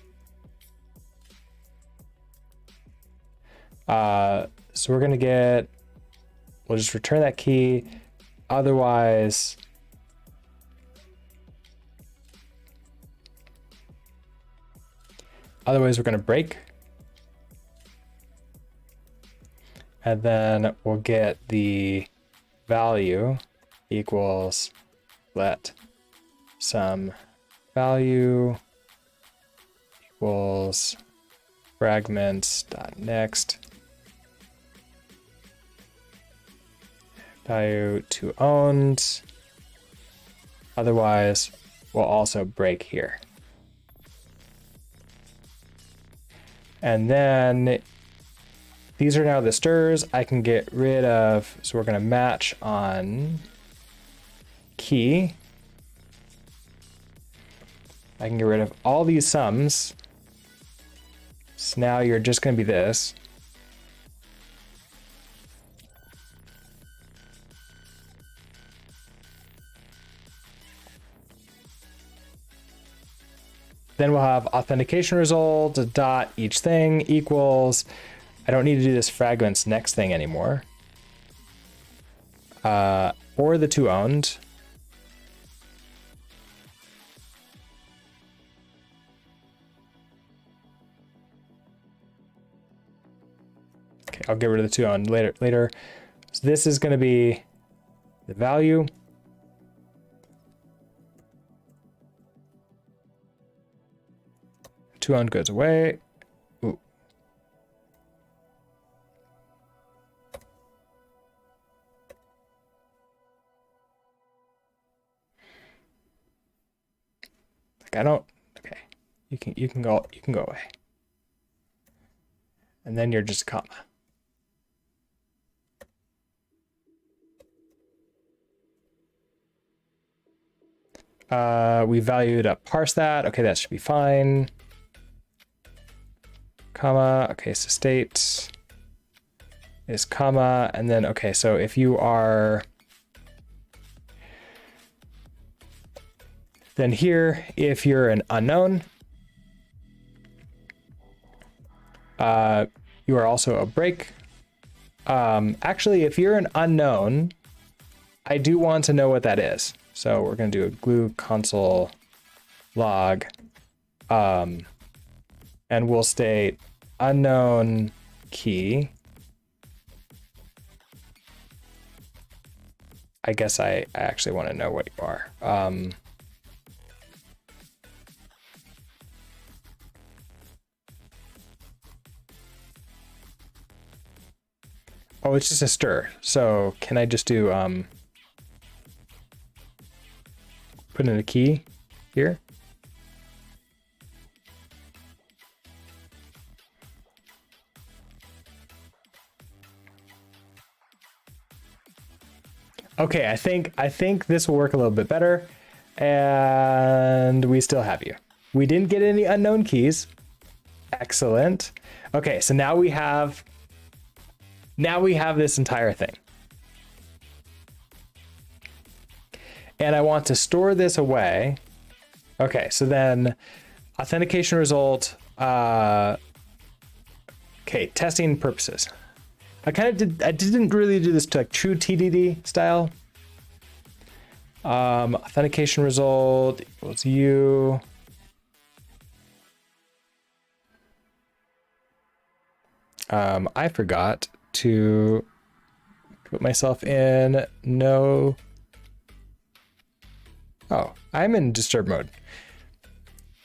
So we're gonna get, we'll just return that key. Otherwise, we're gonna break. And then we'll get the value equals let some value equals fragments dot next value to owned. Otherwise, we'll also break here. And then these are now the stirs. I can get rid of, so we're gonna match on key. I can get rid of all these sums. So now you're just gonna be this. Then we'll have authentication result dot each thing equals, I don't need to do this fragments next thing anymore. Or the to owned. Okay, I'll get rid of the to owned later. So this is going to be the value. To owned goes away. Ooh. Like I don't. Okay, you can go away. And then you're just a comma. We valued a parse that. Okay, that should be fine. Comma. Okay, so state is comma, and then okay, so if you are then here, if you're an unknown, you are also a break. Actually, if you're an unknown, I do want to know what that is. So we're going to do a glue console log, and we'll state unknown key. I guess I actually want to know what you are. Oh, it's just a stir. So can I just do put in a key here? Okay, I think this will work a little bit better. And we still have you. We didn't get any unknown keys. Excellent. Okay, so now we have this entire thing. And I want to store this away. Okay, so then authentication result, okay, testing purposes. I didn't really do this to like true TDD style. Authentication result equals you. I forgot to put myself in no. Oh, I'm in disturb mode.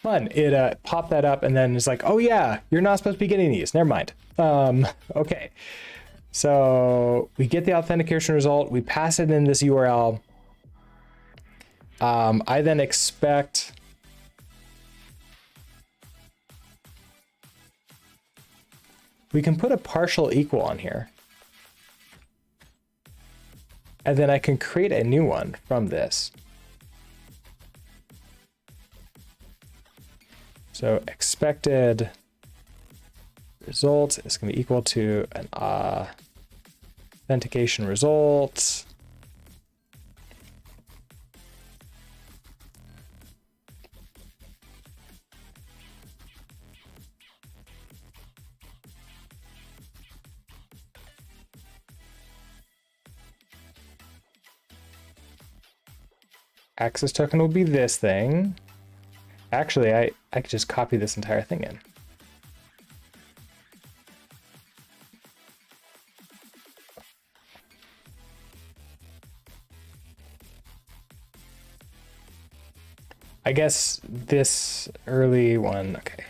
Fun. It popped that up and then it's like, oh yeah, you're not supposed to be getting these. Never mind. Okay. So we get the authentication result. We pass it in this URL. I then expect we can put a partial equal on here. And then I can create a new one from this. So expected result is going to be equal to an authentication result. Access token will be this thing. Actually, I could just copy this entire thing in. I guess this early one, okay.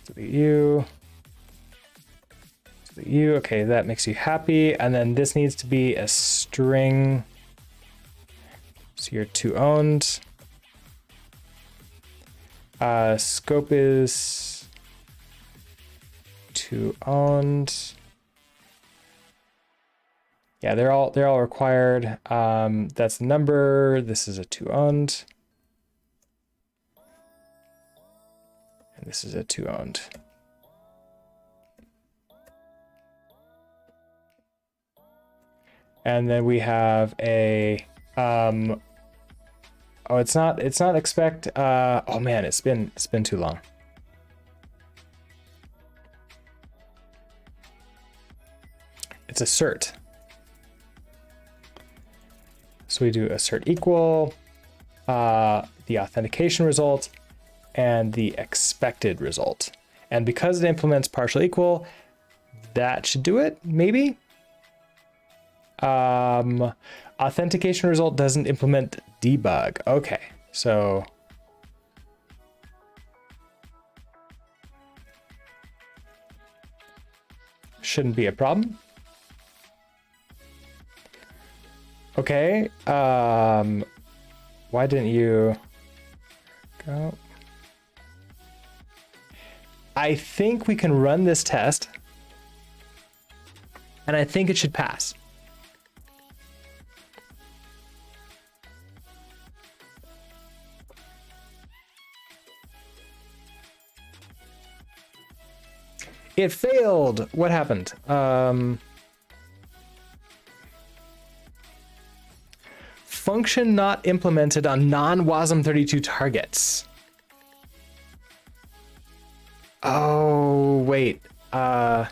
Delete you. Delete you, okay, that makes you happy. And then this needs to be a string. So you're 2 owned. Scope is 2 owned. Yeah, they're all required. That's the number. This is a 2 owned. And this is a 2 owned. And then we have a oh, it's not expect oh man, it's been too long. It's assert. So we do assert equal the authentication result and the expected result. And because it implements partial equal, that should do it, maybe. Authentication result doesn't implement debug. Okay, so shouldn't be a problem. Okay, why didn't you go? I think we can run this test, and I think it should pass. It failed. What happened? Function not implemented on non-WASM32 targets. Oh, wait. Can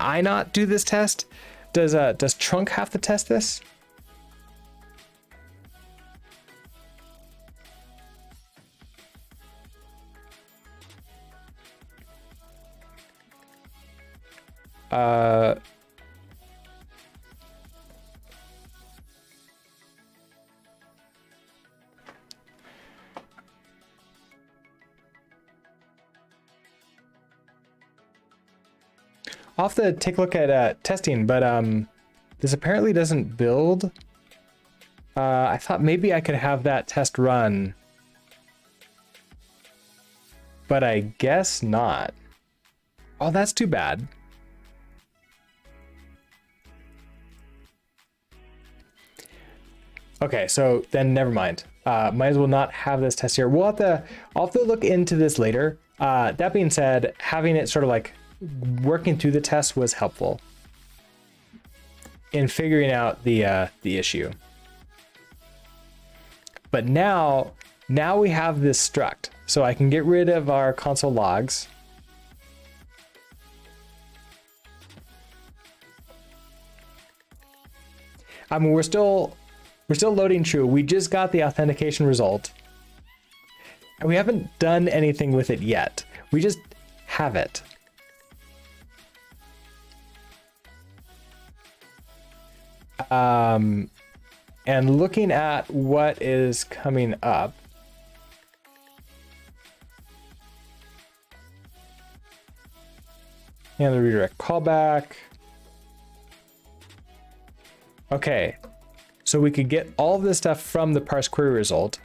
I not do this test? Does trunk have to test this? I'll have to take a look at testing, but this apparently doesn't build. I thought maybe I could have that test run, but I guess not. Oh, that's too bad. Okay, so then never mind. Might as well not have this test here. I'll have to look into this later. That being said, having it sort of like working through the test was helpful in figuring out the issue. But now we have this struct, so I can get rid of our console logs. I mean, we're still loading true. We just got the authentication result. We haven't done anything with it yet. We just have it. And looking at what is coming up, and the redirect callback. Okay, so we could get all of this stuff from the parse query result.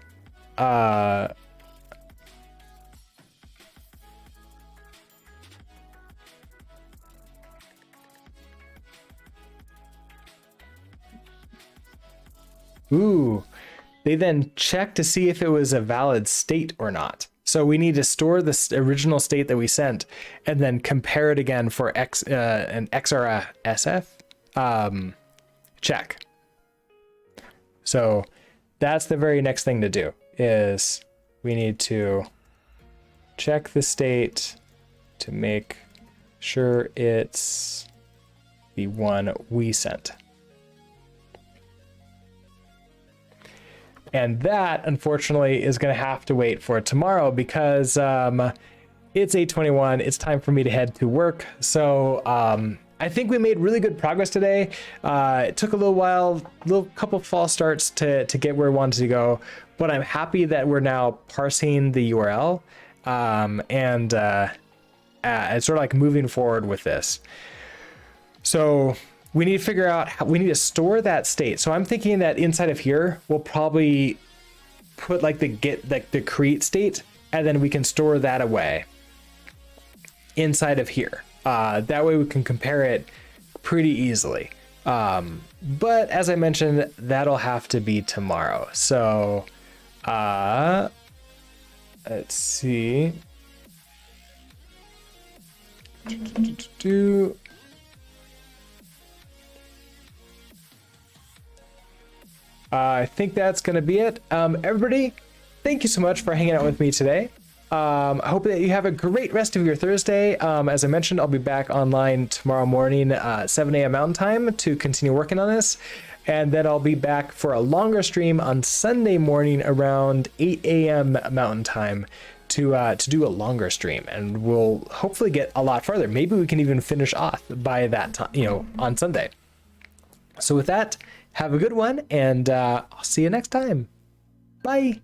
Ooh, they then check to see if it was a valid state or not. So we need to store the original state that we sent and then compare it again for an XRSF check. So that's the very next thing to do, is we need to check the state to make sure it's the one we sent. And that, unfortunately, is going to have to wait for tomorrow because it's 8:21. It's time for me to head to work. So I think we made really good progress today. It took a little while, couple false starts to get where we wanted to go. But I'm happy that we're now parsing the URL and it's sort of like moving forward with this. So we need to figure out how we need to store that state. So I'm thinking that inside of here, we'll probably put like the create state, and then we can store that away inside of here. That way we can compare it pretty easily. But as I mentioned, that'll have to be tomorrow. So let's see. I think that's going to be it. Everybody, thank you so much for hanging out with me today. I hope that you have a great rest of your Thursday. As I mentioned, I'll be back online tomorrow morning, 7 a.m. Mountain Time, to continue working on this. And then I'll be back for a longer stream on Sunday morning around 8 a.m. Mountain Time to do a longer stream. And we'll hopefully get a lot farther. Maybe we can even finish Auth by that time, on Sunday. So with that, have a good one, and I'll see you next time. Bye.